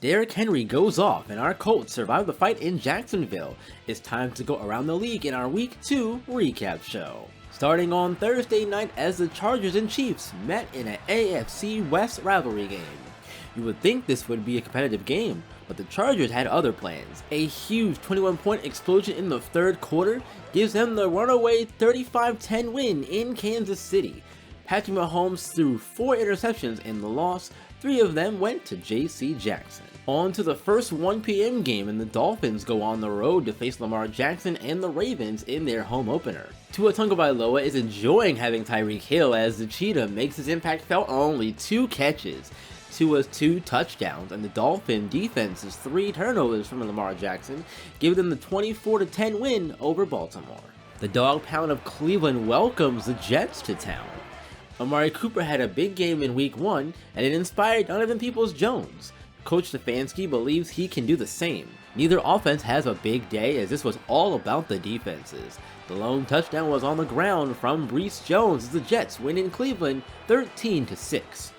Derrick Henry goes off and our Colts survive the fight in Jacksonville. It's time to go around the league in our Week 2 recap show. Starting on Thursday night as the Chargers and Chiefs met in an AFC West rivalry game. You would think this would be a competitive game, but the Chargers had other plans. A huge 21-point explosion in the third quarter gives them the runaway 35-10 win in Kansas City. Patrick Mahomes threw 4 interceptions in the loss, 3 of them went to J.C. Jackson. On to the first 1 p.m. game, and the Dolphins go on the road to face Lamar Jackson and the Ravens in their home opener. Tua Tagovailoa is enjoying having Tyreek Hill as the Cheetah makes his impact felt on only 2 catches. Tua's 2 touchdowns and the Dolphin defense's 3 turnovers from Lamar Jackson give them the 24-10 win over Baltimore. The dog pound of Cleveland welcomes the Jets to town. Amari Cooper had a big game in Week 1 and it inspired Donovan Peoples-Jones. Coach Stefanski believes he can do the same. Neither offense has a big day as this was all about the defenses. The lone touchdown was on the ground from Breece Jones as the Jets win in Cleveland 13-6.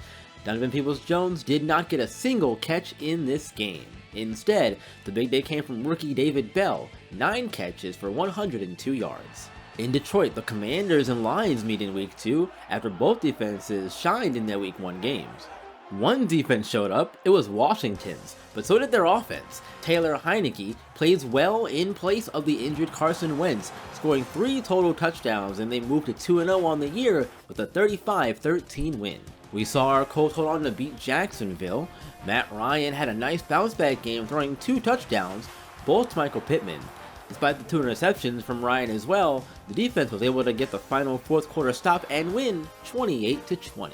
Donovan Peoples-Jones did not get a single catch in this game. Instead, the big day came from rookie David Bell, 9 catches for 102 yards. In Detroit, the Commanders and Lions meet in Week 2 after both defenses shined in their Week 1 games. One defense showed up, it was Washington's, but so did their offense. Taylor Heineke plays well in place of the injured Carson Wentz, scoring 3 total touchdowns, and they moved to 2-0 on the year with a 35-13 win. We saw our Colts hold on to beat Jacksonville. Matt Ryan had a nice bounce-back game, throwing 2 touchdowns, both to Michael Pittman. Despite the 2 interceptions from Ryan as well, the defense was able to get the final fourth quarter stop and win 28-20.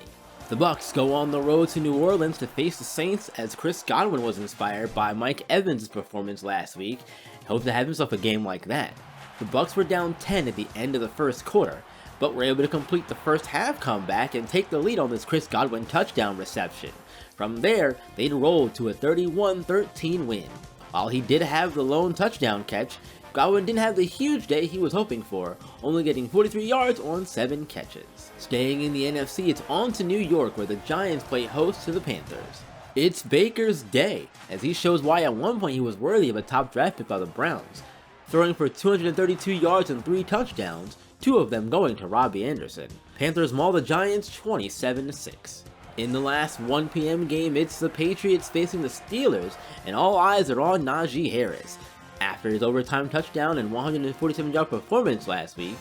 The Bucs go on the road to New Orleans to face the Saints as Chris Godwin was inspired by Mike Evans' performance last week and hoped to have himself a game like that. The Bucs were down 10 at the end of the first quarter, but were able to complete the first half comeback and take the lead on this Chris Godwin touchdown reception. From there, they'd rolled to a 31-13 win. While he did have the lone touchdown catch, Godwin didn't have the huge day he was hoping for, only getting 43 yards on 7 catches. Staying in the NFC, it's on to New York where the Giants play host to the Panthers. It's Baker's day, as he shows why at one point he was worthy of a top draft pick by the Browns, throwing for 232 yards and 3 touchdowns, 2 of them going to Robbie Anderson. Panthers maul the Giants 27-6. In the last 1 p.m. game, it's the Patriots facing the Steelers, and all eyes are on Najee Harris. After his overtime touchdown and 147-yard performance last week,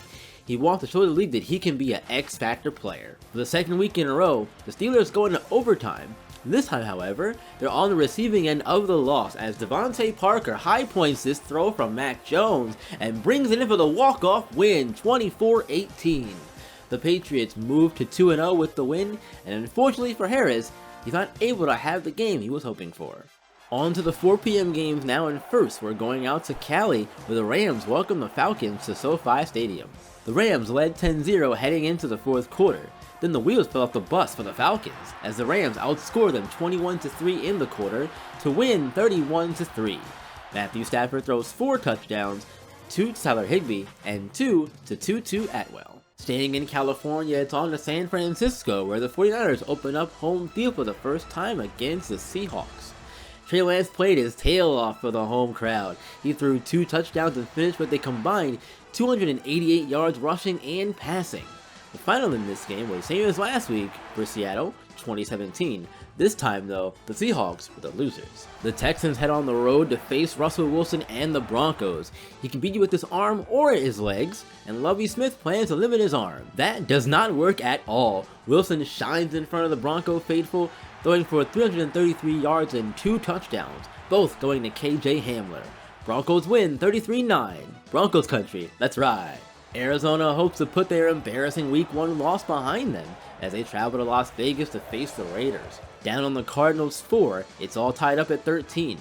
he wants to show the league that he can be an X-Factor player. For the second week in a row, the Steelers go into overtime. This time, however, they're on the receiving end of the loss as Devontae Parker high points this throw from Mac Jones and brings it in for the walk-off win, 24-18. The Patriots move to 2-0 with the win, and unfortunately for Harris, he's not able to have the game he was hoping for. On to the 4 p.m. games now, and first we're going out to Cali where the Rams welcome the Falcons to SoFi Stadium. The Rams led 10-0 heading into the fourth quarter. Then the wheels fell off the bus for the Falcons as the Rams outscored them 21-3 in the quarter to win 31-3. Matthew Stafford throws 4 touchdowns, 2 to Tyler Higbee and 2 to Tutu Atwell. Staying in California, it's on to San Francisco where the 49ers open up home field for the first time against the Seahawks. Trey Lance played his tail off for the home crowd. He threw 2 touchdowns and finished with a combined 288 yards rushing and passing. The final in this game was the same as last week for Seattle, 2017. This time though, the Seahawks were the losers. The Texans head on the road to face Russell Wilson and the Broncos. He can beat you with his arm or his legs, and Lovie Smith plans to limit his arm. That does not work at all. Wilson shines in front of the Bronco faithful, throwing for 333 yards and 2 touchdowns, both going to KJ Hamler. Broncos win 33-9. Broncos country, let's ride. Arizona hopes to put their embarrassing Week 1 loss behind them as they travel to Las Vegas to face the Raiders. Down on the Cardinals 4, it's all tied up at 13.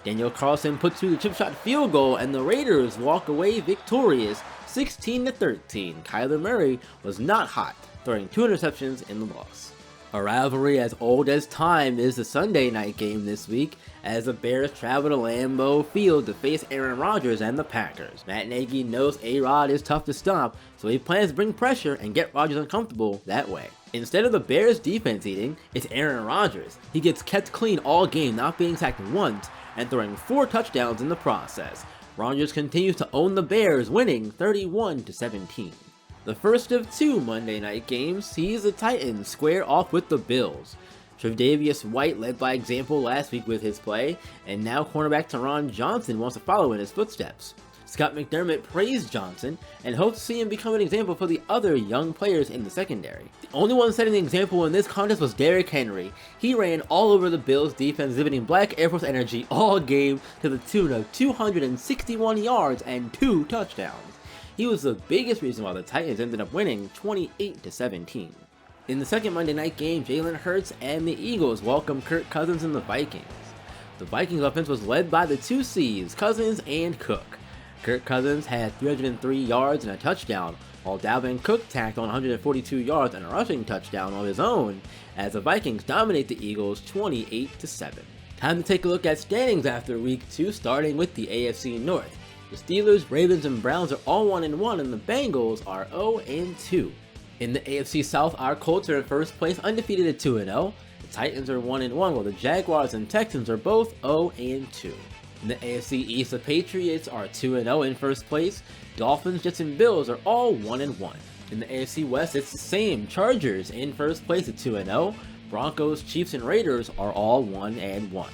Daniel Carlson puts through the chip shot field goal and the Raiders walk away victorious 16-13. Kyler Murray was not hot, throwing 2 interceptions in the loss. A rivalry as old as time is the Sunday night game this week, as the Bears travel to Lambeau Field to face Aaron Rodgers and the Packers. Matt Nagy knows A-Rod is tough to stop, so he plans to bring pressure and get Rodgers uncomfortable that way. Instead of the Bears defense eating, it's Aaron Rodgers. He gets kept clean all game, not being sacked once, and throwing 4 touchdowns in the process. Rodgers continues to own the Bears, winning 31-17. The first of 2 Monday night games sees the Titans square off with the Bills. Tre'Davious White led by example last week with his play, and now cornerback Teron Johnson wants to follow in his footsteps. Scott McDermott praised Johnson and hopes to see him become an example for the other young players in the secondary. The only one setting the example in this contest was Derrick Henry. He ran all over the Bills defense, exhibiting Black Air Force energy all game to the tune of 261 yards and 2 touchdowns. He was the biggest reason why the Titans ended up winning 28-17. In the second Monday night game, Jalen Hurts and the Eagles welcomed Kirk Cousins and the Vikings. The Vikings offense was led by the 2 C's, Cousins and Cook. Kirk Cousins had 303 yards and a touchdown, while Dalvin Cook tacked on 142 yards and a rushing touchdown of his own, as the Vikings dominate the Eagles 28-7. Time to take a look at standings after week 2, starting with the AFC North. The Steelers, Ravens, and Browns are all 1-1, and the Bengals are 0-2. In the AFC South, our Colts are in first place, undefeated at 2-0. The Titans are 1-1, while the Jaguars and Texans are both 0-2. In the AFC East, the Patriots are 2-0 in first place. Dolphins, Jets, and Bills are all 1-1. In the AFC West, it's the same. Chargers in first place at 2-0. Broncos, Chiefs, and Raiders are all 1-1.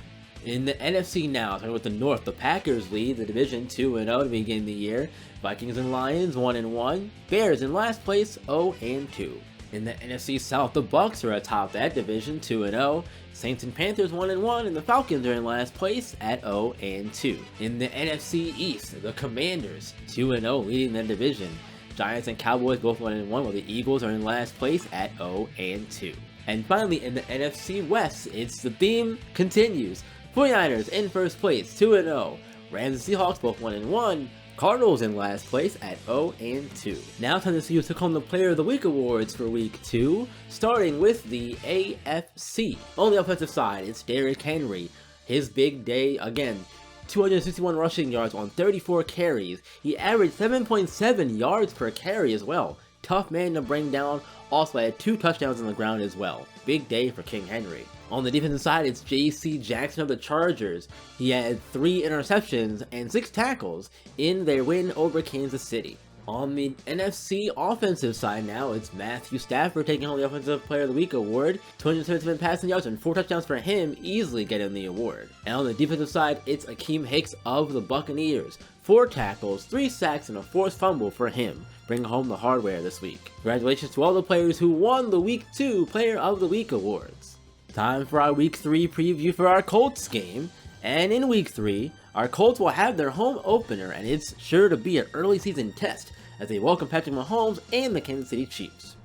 In the NFC now, starting with the North, the Packers lead the division 2-0 to begin the year. Vikings and Lions 1-1. Bears in last place 0-2. In the NFC South, the Bucks are atop that division 2-0. Saints and Panthers 1-1, and the Falcons are in last place at 0-2. In the NFC East, the Commanders 2-0 leading the division. Giants and Cowboys both 1-1, while the Eagles are in last place at 0-2. And finally, in the NFC West, it's the theme continues. 49ers in first place, 2-0. Rams and Seahawks both 1-1. Cardinals in last place at 0-2. Now time to see who took home the Player of the Week awards for week 2, starting with the AFC. On the offensive side, it's Derrick Henry. His big day again. 261 rushing yards on 34 carries. He averaged 7.7 yards per carry as well. Tough man to bring down. Also had 2 touchdowns on the ground as well. Big day for King Henry. On the defensive side, it's J.C. Jackson of the Chargers. He had 3 interceptions and 6 tackles in their win over Kansas City. On the NFC offensive side now, it's Matthew Stafford taking home the Offensive Player of the Week award. 277 passing yards and 4 touchdowns for him, easily getting the award. And on the defensive side, it's Akeem Hicks of the Buccaneers. 4 tackles, 3 sacks, and a forced fumble for him, bringing home the hardware this week. Congratulations to all the players who won the Week 2 Player of the Week awards. Time for our Week 3 preview for our Colts game. And in Week 3, our Colts will have their home opener, and it's sure to be an early season test as they welcome Patrick Mahomes and the Kansas City Chiefs.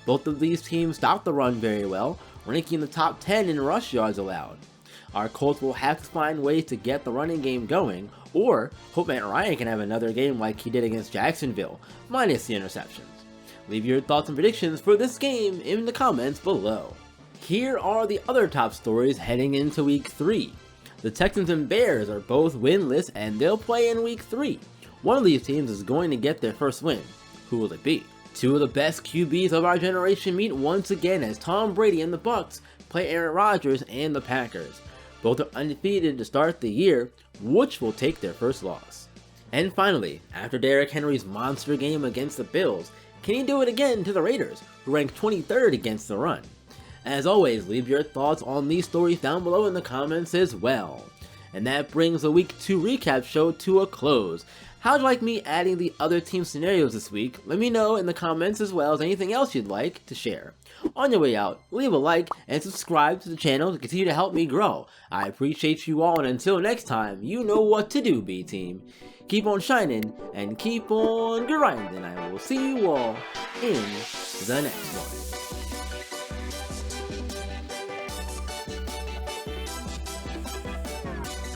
Both of these teams stop the run very well, ranking in the top 10 in rush yards allowed. Our Colts will have to find ways to get the running game going, or hope Matt Ryan can have another game like he did against Jacksonville, minus the interceptions. Leave your thoughts and predictions for this game in the comments below. Here are the other top stories heading into Week 3. The Texans and Bears are both winless and they'll play in Week 3. One of these teams is going to get their first win. Who will it be? 2 of the best QBs of our generation meet once again as Tom Brady and the Bucs play Aaron Rodgers and the Packers. Both are undefeated to start the year, which will take their first loss. And finally, after Derrick Henry's monster game against the Bills, can he do it again to the Raiders, who rank 23rd against the run? As always, leave your thoughts on these stories down below in the comments as well. And that brings the Week 2 recap show to a close. How'd you like me adding the other team scenarios this week? Let me know in the comments as well as anything else you'd like to share. On your way out, leave a like and subscribe to the channel to continue to help me grow. I appreciate you all, and until next time, you know what to do, B-Team. Keep on shining and keep on grinding. I will see you all in the next one.